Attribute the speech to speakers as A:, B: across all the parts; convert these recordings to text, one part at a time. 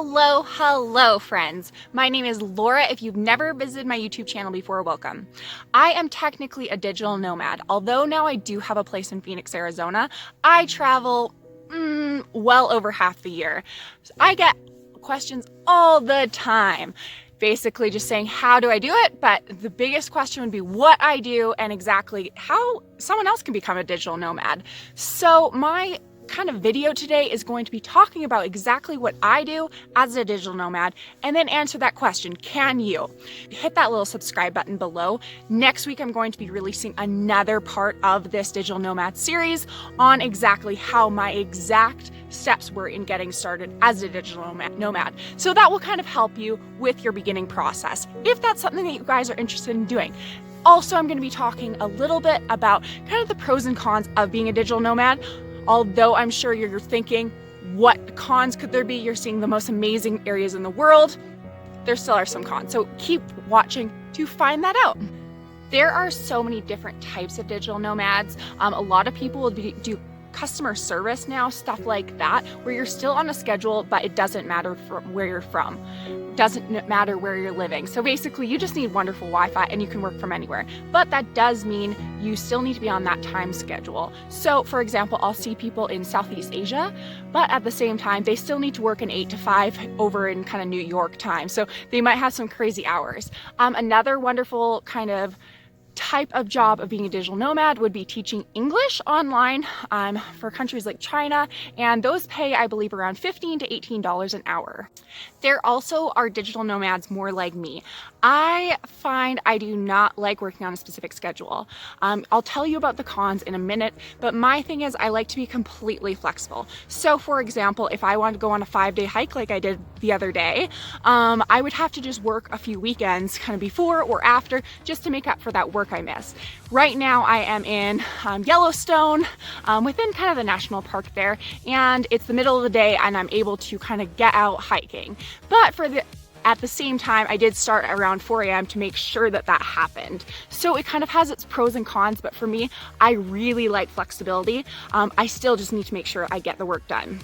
A: Hello friends. My name is Laura. If you've never visited my YouTube channel before, welcome. I am technically a digital nomad. Although now I do have a place in Phoenix, Arizona, I travel well over half the year. I get questions all the time, basically just saying, how do I do it? But the biggest question would be what I do and exactly how someone else can become a digital nomad. So my kind of video today is going to be talking about exactly what I do as a digital nomad and then answer that question, can you? Hit that little subscribe button below. Next week I'm going to be releasing another part of this digital nomad series on exactly how my exact steps were in getting started as a digital nomad. So that will kind of help you with your beginning process if that's something that you guys are interested in doing. Also, I'm going to be talking a little bit about kind of the pros and cons of being a digital nomad. Although I'm sure you're thinking, what cons could there be? You're seeing the most amazing areas in the world. There still are some cons, so keep watching to find that out. There are so many different types of digital nomads. A lot of people will do customer service now, stuff like that, where you're still on a schedule, but it doesn't matter from where you're from. Doesn't matter where you're living. So basically you just need wonderful Wi-Fi and you can work from anywhere. But that does mean you still need to be on that time schedule. So for example, I'll see people in Southeast Asia, but at the same time, they still need to work an 8 to 5 over in kind of New York time. So they might have some crazy hours. Another wonderful kind of type of job of being a digital nomad would be teaching English online for countries like China, and those pay, I believe, around $15 to $18 an hour. There also are digital nomads more like me. I find I do not like working on a specific schedule. I'll tell you about the cons in a minute, but my thing is I like to be completely flexible. So for example, if I wanted to go on a 5-day hike like I did the other day, I would have to just work a few weekends kind of before or after just to make up for that work I miss. Right now I am in Yellowstone, within kind of the national park there, and it's the middle of the day and I'm able to kind of get out hiking. But at the same time, I did start around 4 a.m. to make sure that that happened. So it kind of has its pros and cons, but for me, I really like flexibility. I still just need to make sure I get the work done.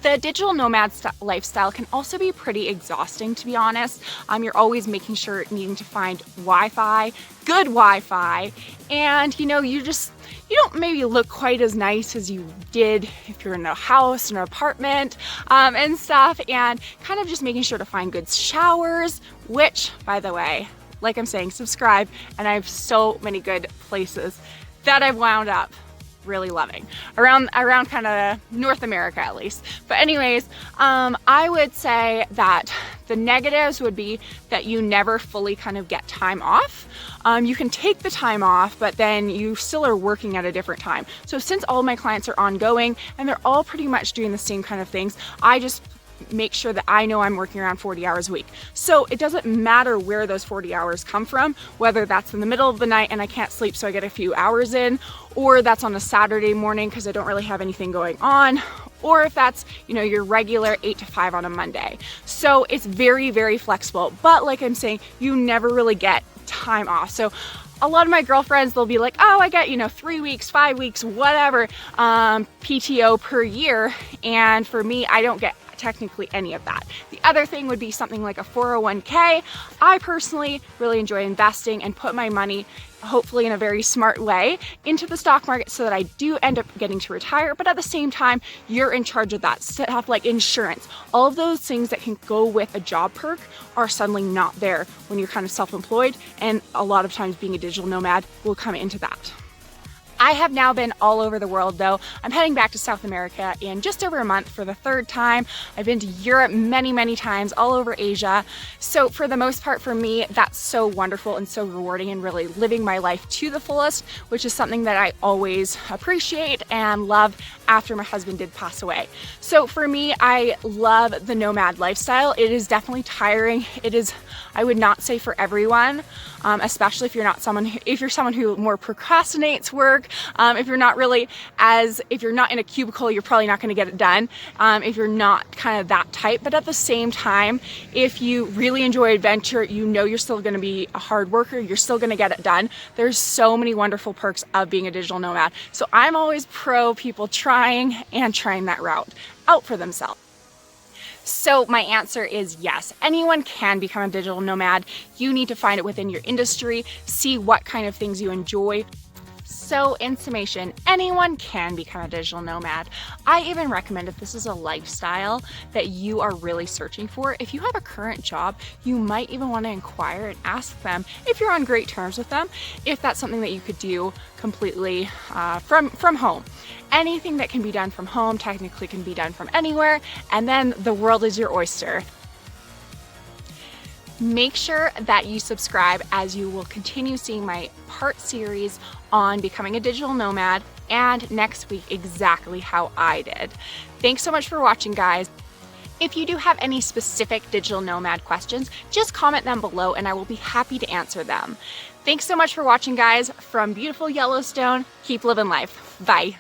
A: The digital nomad lifestyle can also be pretty exhausting, to be honest. You're always making sure needing to find Wi-Fi, good Wi-Fi, and you don't maybe look quite as nice as you did if you're in a house, an apartment, and stuff, and kind of just making sure to find good showers, which, by the way, like I'm saying, subscribe, and I have so many good places that I've wound up really loving around kind of North America at least. But anyways, I would say that the negatives would be that you never fully kind of get time off. You can take the time off, but then you still are working at a different time. So since all my clients are ongoing and they're all pretty much doing the same kind of things, I just make sure that I know I'm working around 40 hours a week. So it doesn't matter where those 40 hours come from, whether that's in the middle of the night and I can't sleep so I get a few hours in, or that's on a Saturday morning because I don't really have anything going on, or if that's, your regular 8 to 5 on a Monday. So it's very, very flexible. But like I'm saying, you never really get time off. So a lot of my girlfriends, they'll be like, oh, I get, 3 weeks, 5 weeks, whatever, PTO per year. And for me, I don't get technically any of that. The other thing would be something like a 401k. I personally really enjoy investing and put my money, hopefully in a very smart way, into the stock market so that I do end up getting to retire, but at the same time, you're in charge of that stuff like insurance. All of those things that can go with a job perk are suddenly not there when you're kind of self-employed, and a lot of times being a digital nomad will come into that. I have now been all over the world though. I'm heading back to South America in just over a month for the 3rd time. I've been to Europe many, many times, all over Asia. So for the most part for me, that's so wonderful and so rewarding and really living my life to the fullest, which is something that I always appreciate and love after my husband did pass away. So for me, I love the nomad lifestyle. It is definitely tiring. It is, I would not say for everyone, especially if you're someone who more procrastinates work. If you're not in a cubicle, you're probably not going to get it done. If you're not kind of that type, but at the same time, if you really enjoy adventure, you're still going to be a hard worker. You're still going to get it done. There's so many wonderful perks of being a digital nomad. So I'm always pro people trying that route out for themselves. So my answer is yes. Anyone can become a digital nomad. You need to find it within your industry, see what kind of things you enjoy. So in summation, anyone can become a digital nomad. I even recommend if this is a lifestyle that you are really searching for, if you have a current job, you might even want to inquire and ask them if you're on great terms with them, if that's something that you could do completely from home. Anything that can be done from home technically can be done from anywhere, and then the world is your oyster. Make sure that you subscribe, as you will continue seeing my part series on becoming a digital nomad, and next week exactly how I did. Thanks so much for watching, guys. If you do have any specific digital nomad questions, just comment them below and I will be happy to answer them. Thanks so much for watching, guys. From beautiful Yellowstone, keep living life. Bye.